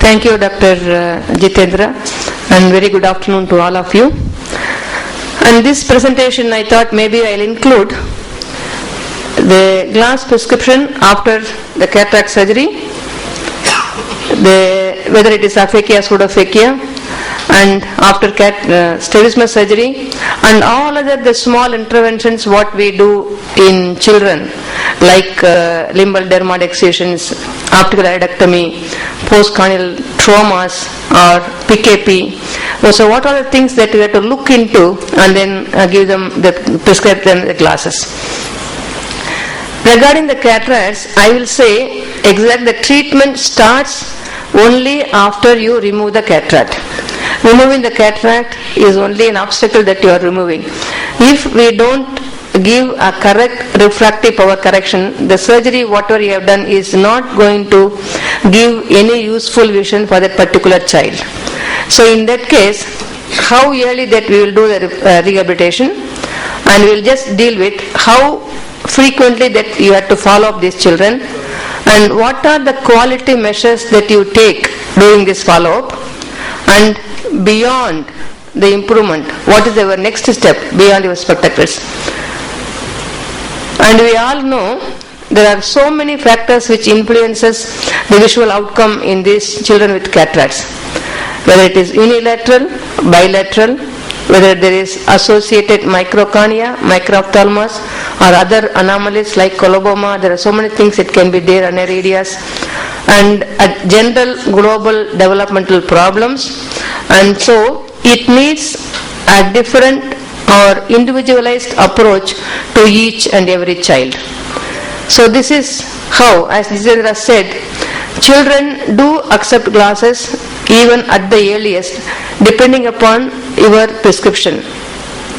Thank you, Dr. Jitendra, and very good afternoon to all of you. And this presentation, I thought maybe I'll include the glass prescription after the cataract surgery, whether it is aphakia, pseudophakia, and after strabismus surgery, and all other the small interventions what we do in children, like limbal dermoid excisions, optical iodectomy, postcorneal traumas, or PKP. So what are the things that we have to look into and then prescribe them the glasses. Regarding the cataracts, I will say the treatment starts only after you remove the cataract. Removing the cataract is only an obstacle that you are removing. If we don't give a correct refractive power correction, the surgery whatever you have done is not going to give any useful vision for that particular child. So in that case, how early that we will do the rehabilitation, and we will just deal with how frequently that you have to follow up these children, and what are the quality measures that you take during this follow-up, and beyond the improvement, what is our next step beyond your spectacles. And we all know there are so many factors which influences the visual outcome in these children with cataracts, whether it is unilateral, bilateral, whether there is associated microcornea, microphthalmos, or other anomalies like coloboma. There are so many things it can be there, aniridias, and general global developmental problems. And so it needs a different or individualized approach to each and every child. So this is how, as Vijayalakshmi said, children do accept glasses even at the earliest, depending upon your prescription.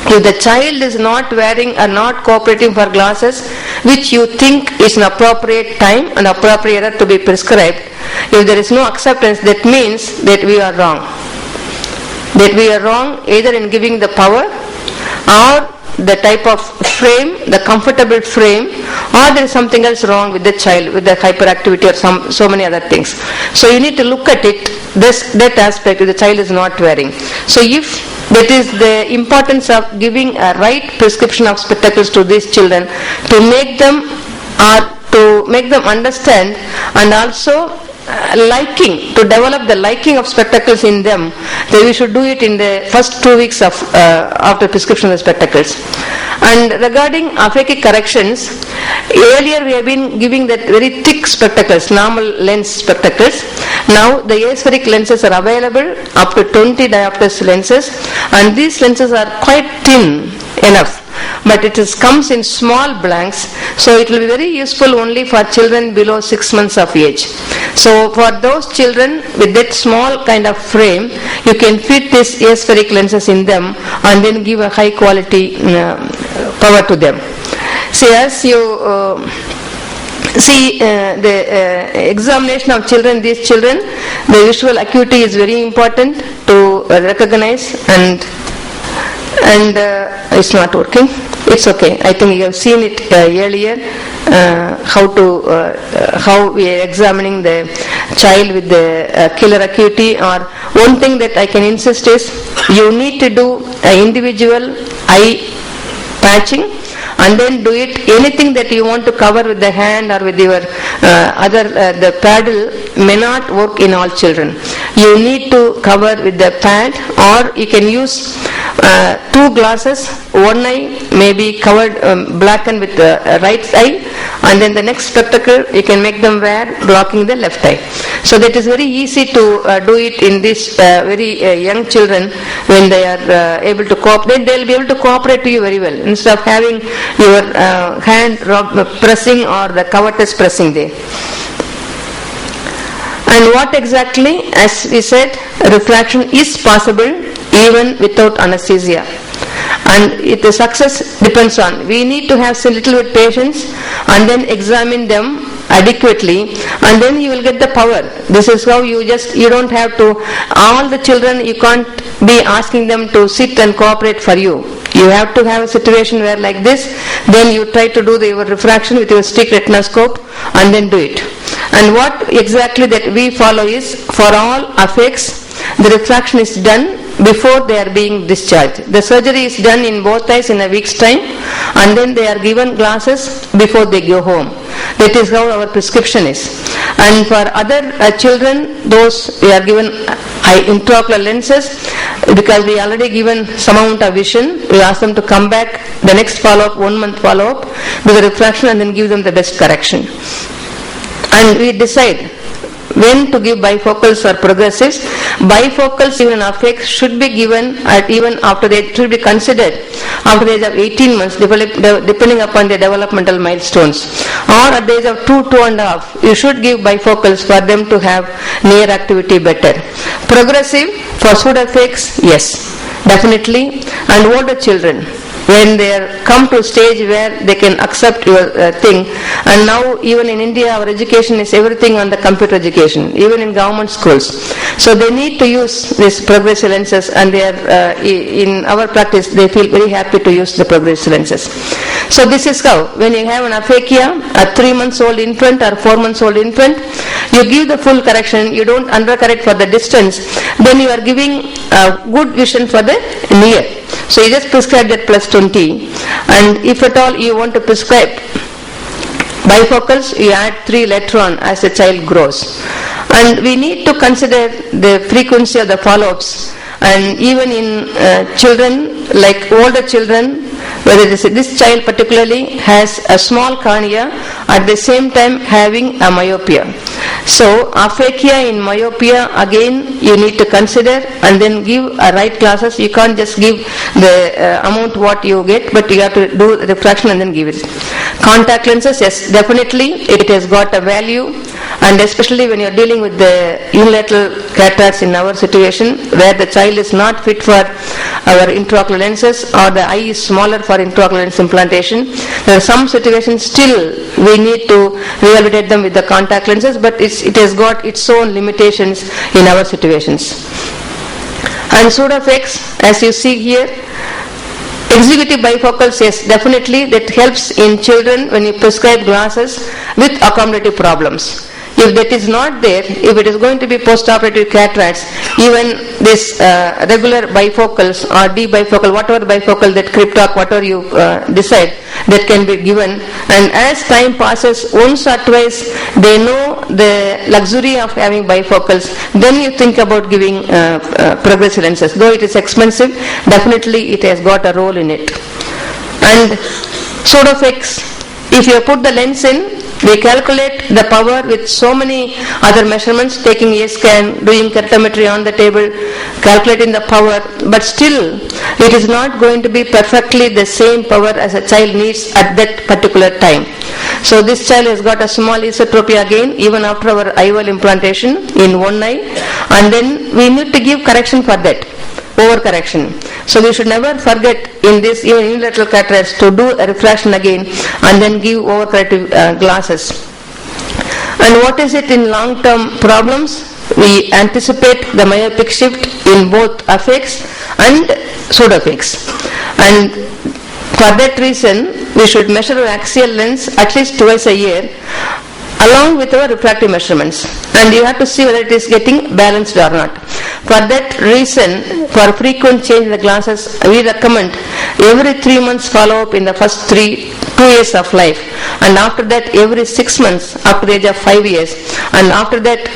If the child is not wearing or not cooperating for glasses, which you think is an appropriate time and appropriate to be prescribed, if there is no acceptance, that means that we are wrong. That we are wrong either in giving the power or the type of frame, the comfortable frame, or there is something else wrong with the child, with the hyperactivity or so many other things. So you need to look at it, that aspect, if the child is not wearing. So if that is the importance of giving a right prescription of spectacles to these children, to make them understand, and also to develop the liking of spectacles in them, then we should do it in the first 2 weeks of after prescription of spectacles. And regarding aphakic corrections, earlier we have been giving that very thick spectacles, normal lens spectacles. Now the aspheric lenses are available, up to 20 diopters lenses, and these lenses are quite thin enough, but it comes in small blanks, so it will be very useful only for children below 6 months of age. So for those children with that small kind of frame, you can fit these aspheric lenses in them and then give a high quality power to them. See, as you see the examination of children, these children, the visual acuity is very important to recognize, and it's not working. It's okay. I think you have seen it earlier, how we are examining the child with the killer acuity. Or one thing that I can insist is you need to do an individual eye patching, and then do it. Anything that you want to cover with the hand or with your the paddle may not work in all children. You need to cover with the pad, or you can use 2 glasses. One eye may be covered, blackened with the right eye, and then the next spectacle you can make them wear blocking the left eye. So that is very easy to do it in these very young children. When they are able to cooperate, they will be able to cooperate to you very well, instead of having your hand pressing or the covetous pressing there. And what exactly, as we said, refraction is possible even without anesthesia. And the success depends on, we need to have a little bit patience and then examine them adequately, and then you will get the power. This is how you don't have to, all the children, you can't be asking them to sit and cooperate for you. You have to have a situation where like this, then you try to do your refraction with your stick retinoscope and then do it. And what exactly that we follow is, for all affects, the refraction is done before they are being discharged. The surgery is done in both eyes in a week's time, and then they are given glasses before they go home. That is how our prescription is. And for other children, those we are given intraocular lenses, because we already given some amount of vision. We ask them to come back the next follow-up, 1 month follow-up, do the refraction and then give them the best correction. And we decide when to give bifocals or progressives. Bifocals, even affects, should be given even after they should be considered after the age of 18 months, depending upon their developmental milestones, or at the age of 2.5. You should give bifocals for them to have near activity better. Progressive for pseudoaffects, yes, definitely. And older children, when they come to a stage where they can accept your thing. And now even in India, our education is everything on the computer education, even in government schools. So they need to use these progressive lenses, and they are in our practice they feel very happy to use the progressive lenses. So this is how, when you have an aphakia, a 3 months old infant or 4 months old infant, you give the full correction, you don't undercorrect for the distance, then you are giving good vision for the near. So you just prescribe that plus 20, and if at all you want to prescribe bifocals, you add 3 later on as the child grows. And we need to consider the frequency of the follow-ups. And even in children, like older children, whether this child particularly has a small cornea, at the same time having a myopia. So aphakia in myopia, again you need to consider and then give a right glasses. You can't just give the amount what you get, but you have to do the refraction and then give it. Contact lenses, yes, definitely it has got a value, and especially when you are dealing with the unilateral cataracts in our situation, where the child is not fit for our intraocular lenses, or the eye is smaller for intraocular lens implantation. There are some situations still we need to rehabilitate them with the contact lenses, but it has got its own limitations in our situations. And pseudoaffects, as you see here, executive bifocals, yes, definitely that helps in children when you prescribe glasses with accommodative problems. If that is not there, if it is going to be post-operative cataracts, even this regular bifocals or D-bifocal, whatever bifocal, that cryptoc, whatever you decide, that can be given. And as time passes, once or twice they know the luxury of having bifocals, then you think about giving progressive lenses. Though it is expensive, definitely it has got a role in it. And pseudoaffects, if you put the lens in, we calculate the power with so many other measurements, taking a scan, doing keratometry on the table, calculating the power, but still it is not going to be perfectly the same power as a child needs at that particular time. So this child has got a small esotropy again, even after our IOL implantation in one eye, and then we need to give correction for that. Overcorrection. So we should never forget in this even unilateral cataracts to do a refraction again and then give overcorrective glasses. And what is it in long-term problems? We anticipate the myopic shift in both affects and pseudoaffects. And for that reason, we should measure our axial lens at least twice a year, along with our refractive measurements, and you have to see whether it is getting balanced or not. For that reason, for frequent change in the glasses, we recommend every 3 months follow-up in the first 2 years of life, and after that every 6 months after the age of 5 years, and after that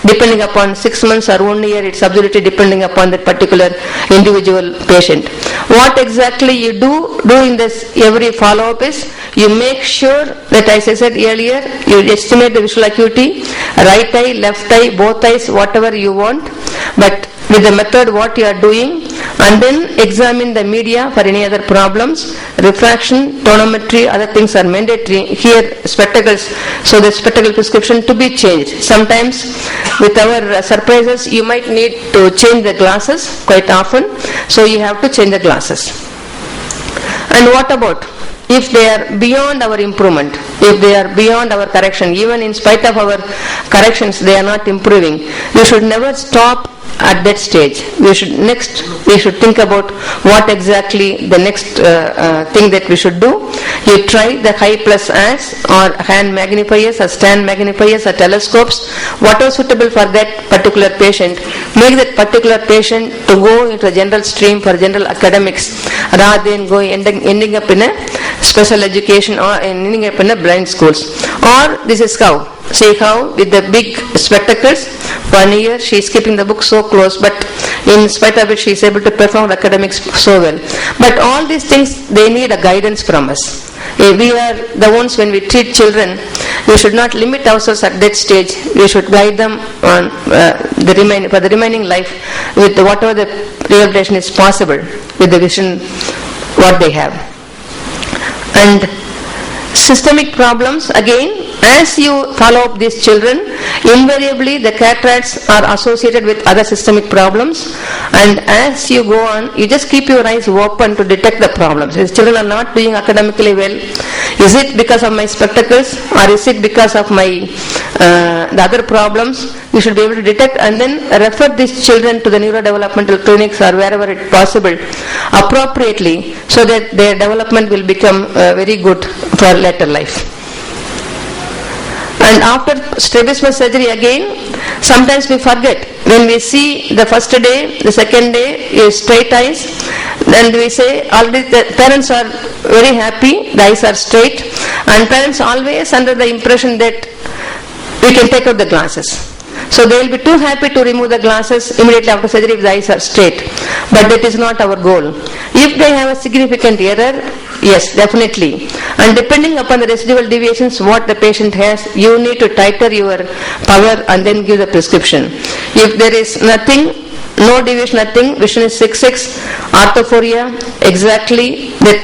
depending upon 6 months or 1 year, it's absolutely depending upon that particular individual patient. What exactly you do in this every follow-up is, you make sure that, as I said earlier, you estimate the visual acuity, right eye, left eye, both eyes, whatever you want, but with the method what you are doing, and then examine the media for any other problems. Refraction, tonometry, other things are mandatory. Here spectacles, so the spectacle prescription to be changed. Sometimes with our surprises you might need to change the glasses quite often, so you have to change the glasses. And what about if they are beyond our improvement, if they are beyond our correction, even in spite of our corrections they are not improving? You should never stop at that stage. We should think about what exactly the next thing that we should do. You try the high plus ads or hand magnifiers or stand magnifiers or telescopes, whatever suitable for that particular patient. Make that particular patient to go into a general stream for general academics rather than ending up in a special education or ending up in a blind schools. Or this is how. See how with the big spectacles, 1 year she is keeping the book so close, but in spite of it she is able to perform academics so well. But all these things, they need a guidance from us. We are the ones, when we treat children, we should not limit ourselves at that stage. We should guide them on for the remaining life with whatever the rehabilitation is possible with the vision what they have. And systemic problems, again, as you follow up these children, invariably the cataracts are associated with other systemic problems, and as you go on, you just keep your eyes open to detect the problems. If children are not doing academically well, is it because of my spectacles or is it because of my the other problems? You should be able to detect and then refer these children to the neurodevelopmental clinics or wherever it possible appropriately, so that their development will become very good for later life. And after strabismus surgery, again, sometimes we forget. When we see the first day, the second day is straight eyes, then we say already the parents are very happy, the eyes are straight, and parents always under the impression that we can take out the glasses. So they will be too happy to remove the glasses immediately after surgery if the eyes are straight. But that is not our goal. If they have a significant error, yes, definitely. And depending upon the residual deviations what the patient has, you need to titrate your power and then give the prescription. If there is nothing, no deviation, nothing, vision is 6/6, orthophoria, exactly, that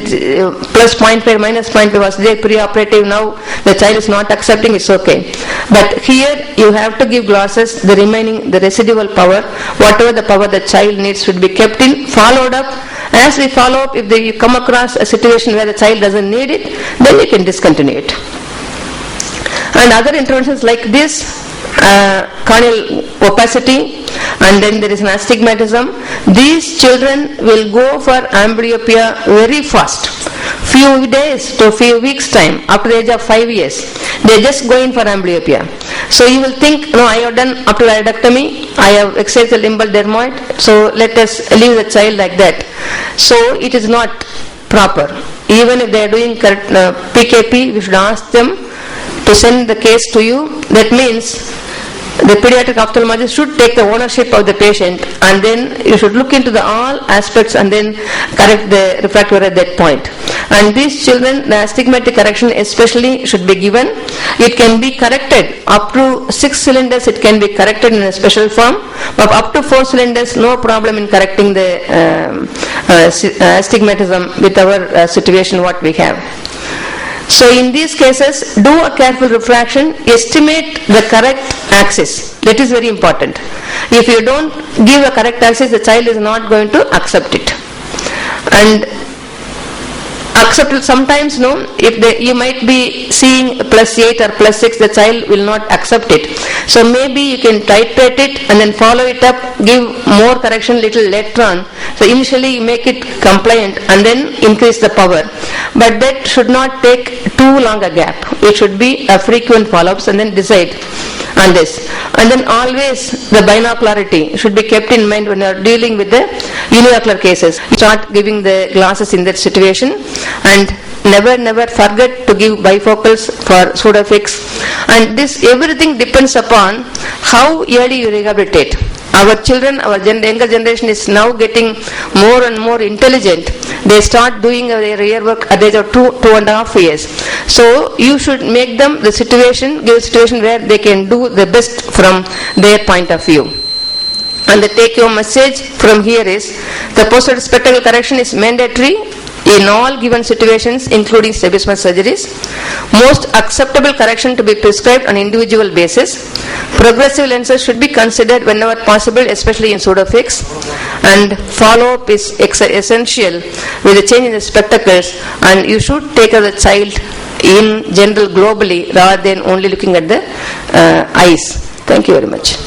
plus 0.5, minus 0.5 was there pre-operative, now the child is not accepting, it's okay. But here you have to give glasses, the remaining, the residual power, whatever the power the child needs should be kept in, followed up. As we follow up, if you come across a situation where the child doesn't need it, then you can discontinue it. And other interventions like this, corneal opacity, and then there is an astigmatism. These children will go for amblyopia very fast. Few days to few weeks time, after the age of 5 years, they just go in for amblyopia. So you will think, no, I have done up to iodectomy, I have excised the limbal dermoid, so let us leave the child like that. So it is not proper. Even if they are doing PKP, we should ask them to send the case to you. That means the pediatric ophthalmologist should take the ownership of the patient, and then you should look into the all aspects and then correct the refractive error at that point. And these children, the astigmatic correction especially should be given. It can be corrected up to 6 cylinders, it can be corrected in a special form, but up to 4 cylinders, no problem in correcting the astigmatism with our situation what we have. So in these cases, do a careful refraction, estimate the correct axis. That is very important. If you don't give a correct axis, the child is not going to accept it. And accept it sometimes, no, if you might be seeing +8 or +6, the child will not accept it. So maybe you can titrate it and then follow it up, give more correction little later on. So initially you make it compliant and then increase the power. But that should not take too long a gap. It should be a frequent follow-ups and then decide on this. And then always the binocularity should be kept in mind when you are dealing with the uniocular cases. Start giving the glasses in that situation, and never forget to give bifocals for pseudofix. And this everything depends upon how early you rehabilitate. Our children, our younger generation is now getting more and more intelligent. They start doing their rear work at the age of 2.5 years. So you should make them the situation, give a situation where they can do the best from their point of view. And the take-home message from here is, the posterior spectacle correction is mandatory in all given situations, including strabismus surgeries. Most acceptable correction to be prescribed on individual basis. Progressive lenses should be considered whenever possible, especially in pseudofix. And follow-up is essential with the change in the spectacles, and you should take care of the child in general globally rather than only looking at the eyes. Thank you very much.